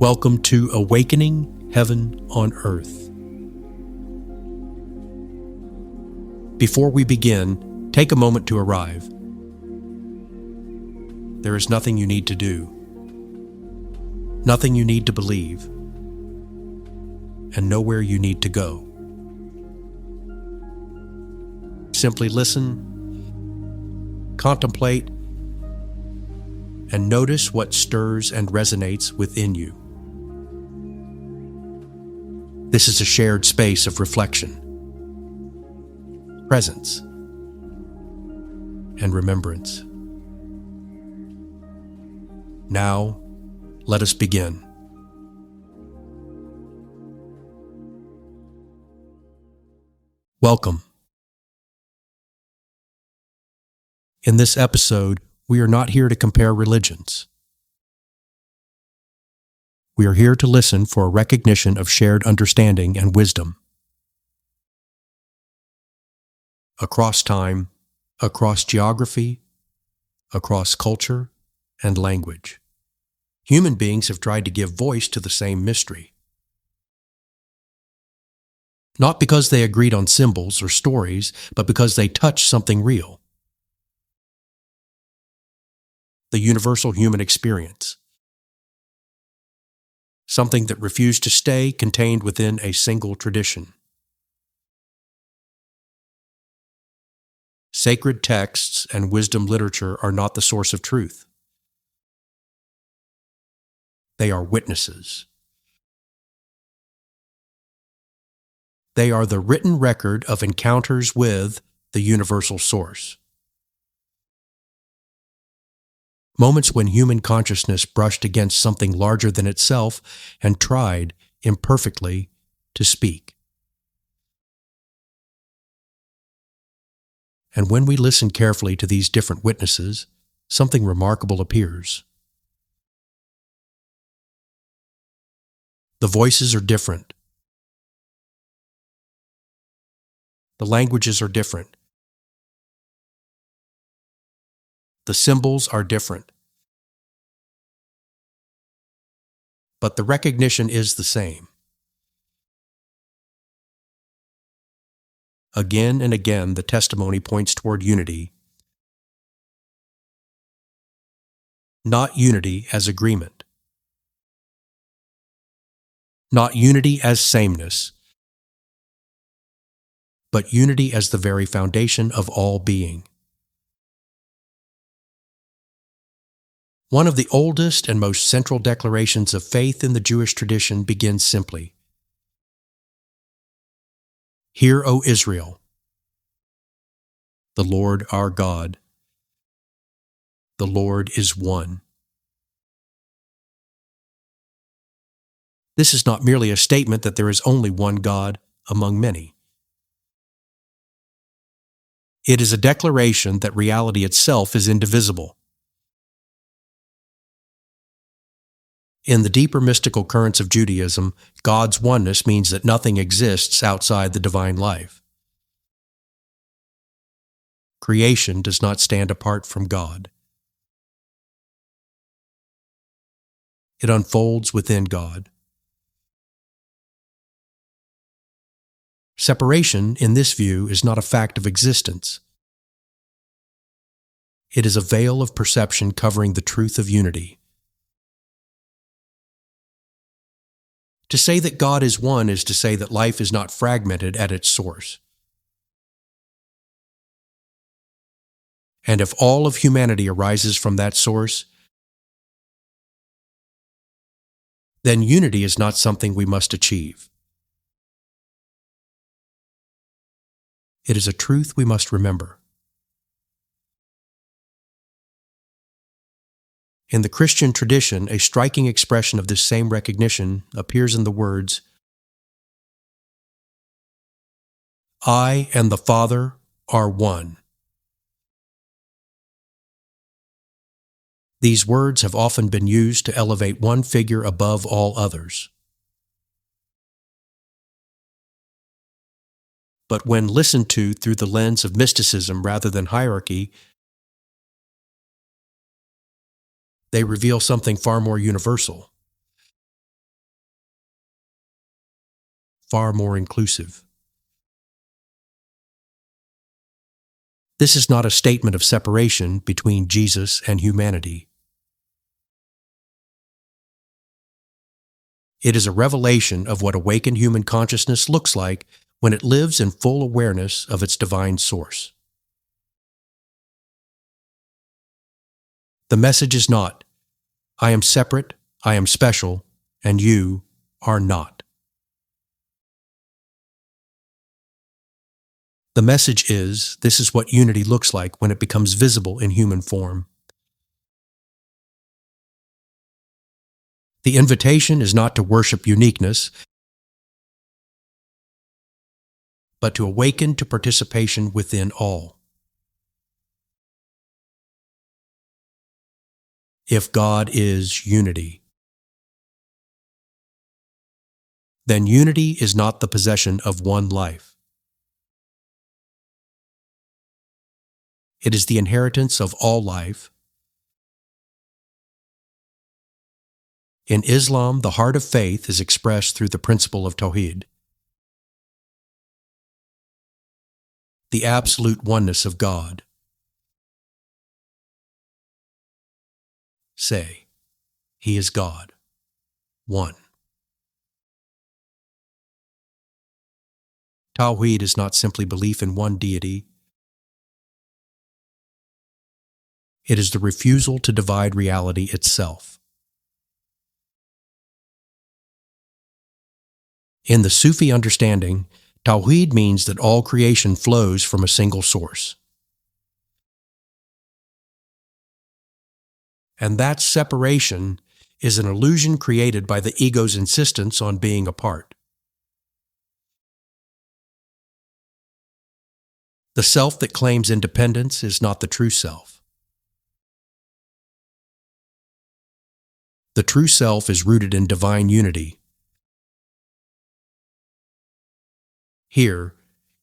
Welcome to Awakening Heaven on Earth. Before we begin, take a moment to arrive. There is nothing you need to do, nothing you need to believe, and nowhere you need to go. Simply listen, contemplate, and notice what stirs and resonates within you. This is a shared space of reflection, presence, and remembrance. Now, let us begin. Welcome. In this episode, we are not here to compare religions. We are here to listen for a recognition of shared understanding and wisdom. Across time, across geography, across culture and language, human beings have tried to give voice to the same mystery. Not because they agreed on symbols or stories, but because they touched something real. The universal human experience. Something that refused to stay contained within a single tradition. Sacred texts and wisdom literature are not the source of truth. They are witnesses. They are the written record of encounters with the universal source. Moments when human consciousness brushed against something larger than itself and tried, imperfectly, to speak. And when we listen carefully to these different witnesses, something remarkable appears. The voices are different. The languages are different. The symbols are different. But the recognition is the same. Again and again, the testimony points toward unity. Not unity as agreement. Not unity as sameness. But unity as the very foundation of all being. One of the oldest and most central declarations of faith in the Jewish tradition begins simply, "Hear, O Israel, the Lord our God, the Lord is one." This is not merely a statement that there is only one God among many. It is a declaration that reality itself is indivisible. In the deeper mystical currents of Judaism, God's oneness means that nothing exists outside the divine life. Creation does not stand apart from God. It unfolds within God. Separation, in this view, is not a fact of existence. It is a veil of perception covering the truth of unity. To say that God is one is to say that life is not fragmented at its source. And if all of humanity arises from that source, then unity is not something we must achieve. It is a truth we must remember. In the Christian tradition, a striking expression of this same recognition appears in the words, "I and the Father are one." These words have often been used to elevate one figure above all others. But when listened to through the lens of mysticism rather than hierarchy, they reveal something far more universal. far more inclusive. This is not a statement of separation between Jesus and humanity. It is a revelation of what awakened human consciousness looks like when it lives in full awareness of its divine source. The message is not, I am separate, I am special, and you are not. The message is, this is what unity looks like when it becomes visible in human form. The invitation is not to worship uniqueness, but to awaken to participation within all. If God is unity, then unity is not the possession of one life. It is the inheritance of all life. In Islam, the heart of faith is expressed through the principle of Tawhid, the absolute oneness of God. Say, He is God, one. Tawhid is not simply belief in one deity. It is the refusal to divide reality itself. In the Sufi understanding, Tawhid means that all creation flows from a single source. And that separation is an illusion created by the ego's insistence on being apart. The self that claims independence is not the true self. The true self is rooted in divine unity. Here,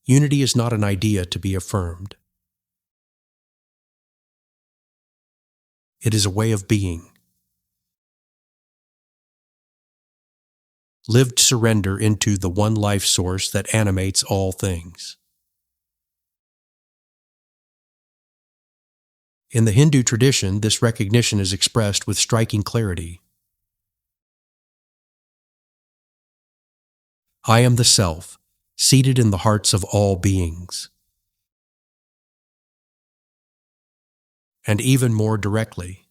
unity is not an idea to be affirmed. It is a way of being. Lived surrender into the one life source that animates all things. In the Hindu tradition, this recognition is expressed with striking clarity. I am the Self, seated in the hearts of all beings. And even more directly,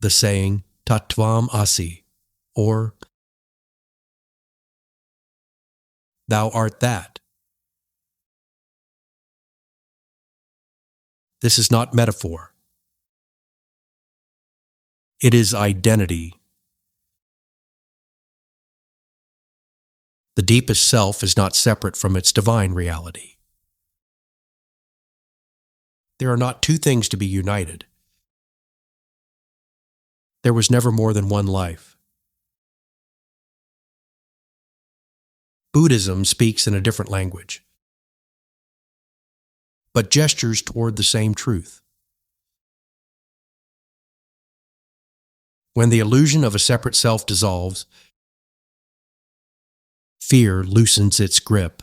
the saying, Tattvam Asi, or Thou art that. This is not metaphor. It is identity. The deepest self is not separate from its divine reality. There are not two things to be united. There was never more than one life. Buddhism speaks in a different language, but gestures toward the same truth. When the illusion of a separate self dissolves, fear loosens its grip.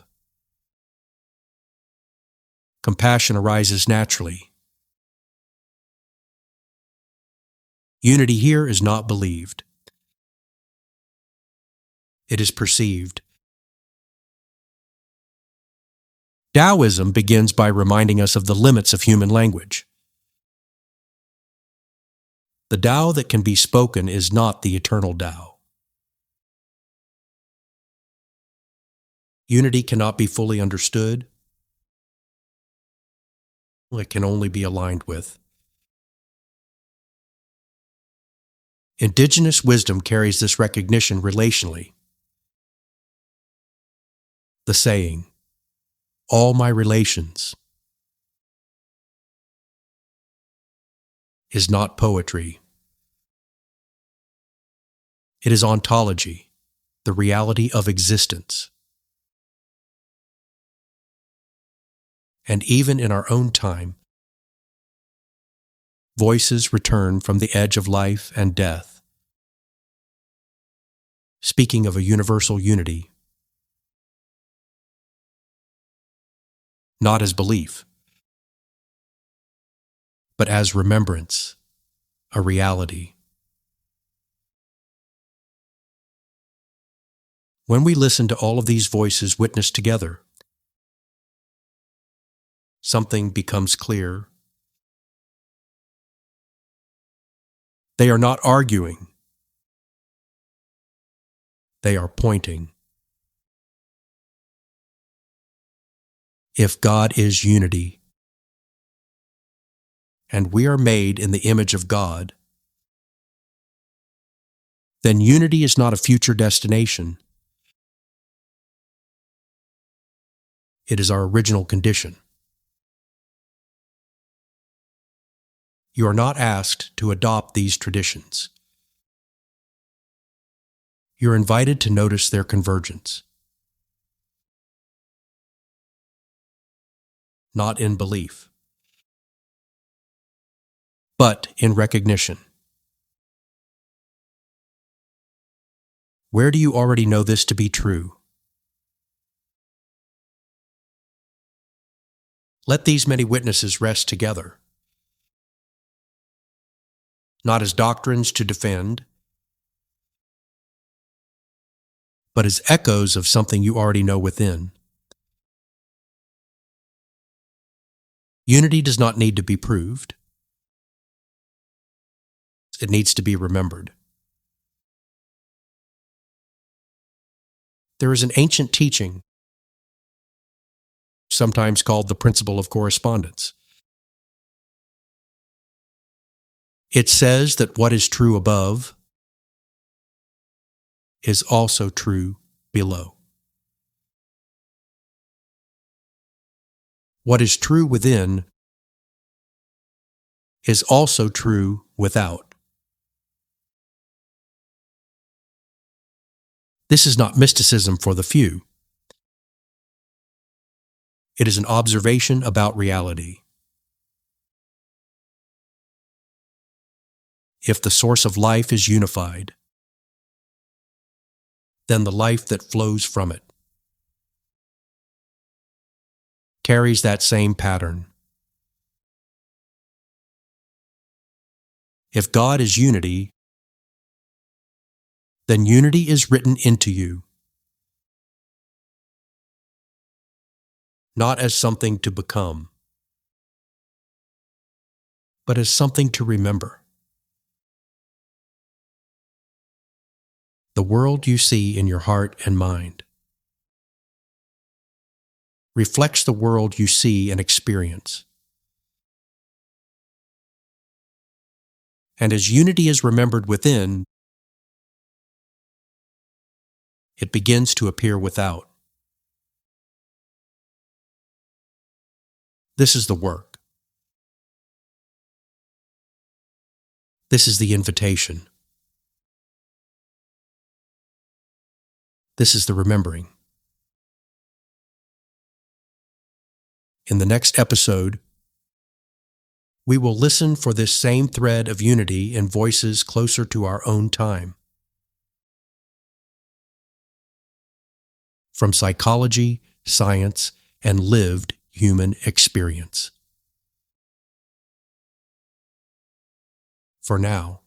Compassion arises naturally. Unity here is not believed. It is perceived. Taoism begins by reminding us of the limits of human language. The Tao that can be spoken is not the eternal Tao. Unity cannot be fully understood. It can only be aligned with. Indigenous wisdom carries this recognition relationally. The saying, all my relations, is not poetry. It is ontology, the reality of existence. And even in our own time, voices return from the edge of life and death. speaking of a universal unity, not as belief, but as remembrance, a reality. When we listen to all of these voices witnessed together, something becomes clear. They are not arguing. They are pointing. If God is unity, and we are made in the image of God, then unity is not a future destination. It is our original condition. You are not asked to adopt these traditions. You're invited to notice their convergence. Not in belief, but in recognition. Where do you already know this to be true? Let these many witnesses rest together, not as doctrines to defend, but as echoes of something you already know within. Unity does not need to be proved. It needs to be remembered. There is an ancient teaching, sometimes called the principle of correspondence. It says that what is true above is also true below. What is true within is also true without. This is not mysticism for the few. It is an observation about reality. If the source of life is unified, then the life that flows from it carries that same pattern. If God is unity, then unity is written into you, not as something to become, but as something to remember. The world you see in your heart and mind reflects the world you see and experience. And as unity is remembered within, it begins to appear without. This is the work. This is the invitation. This is the remembering. In the next episode, we will listen for this same thread of unity in voices closer to our own time. From psychology, science, and lived human experience. For now,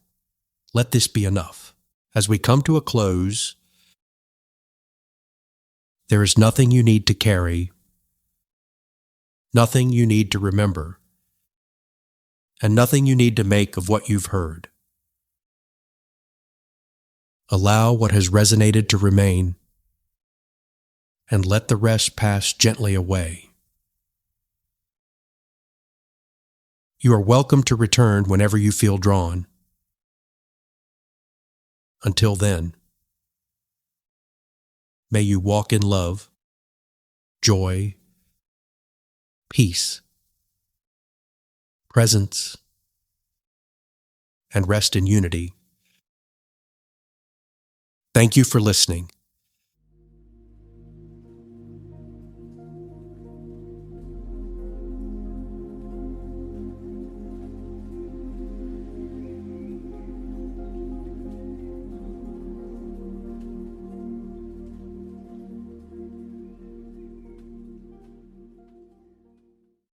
let this be enough. As we come to a close, there is nothing you need to carry, nothing you need to remember, and nothing you need to make of what you've heard. Allow what has resonated to remain, and let the rest pass gently away. You are welcome to return whenever you feel drawn. Until then, may you walk in love, joy, peace, presence, and rest in unity. Thank you for listening.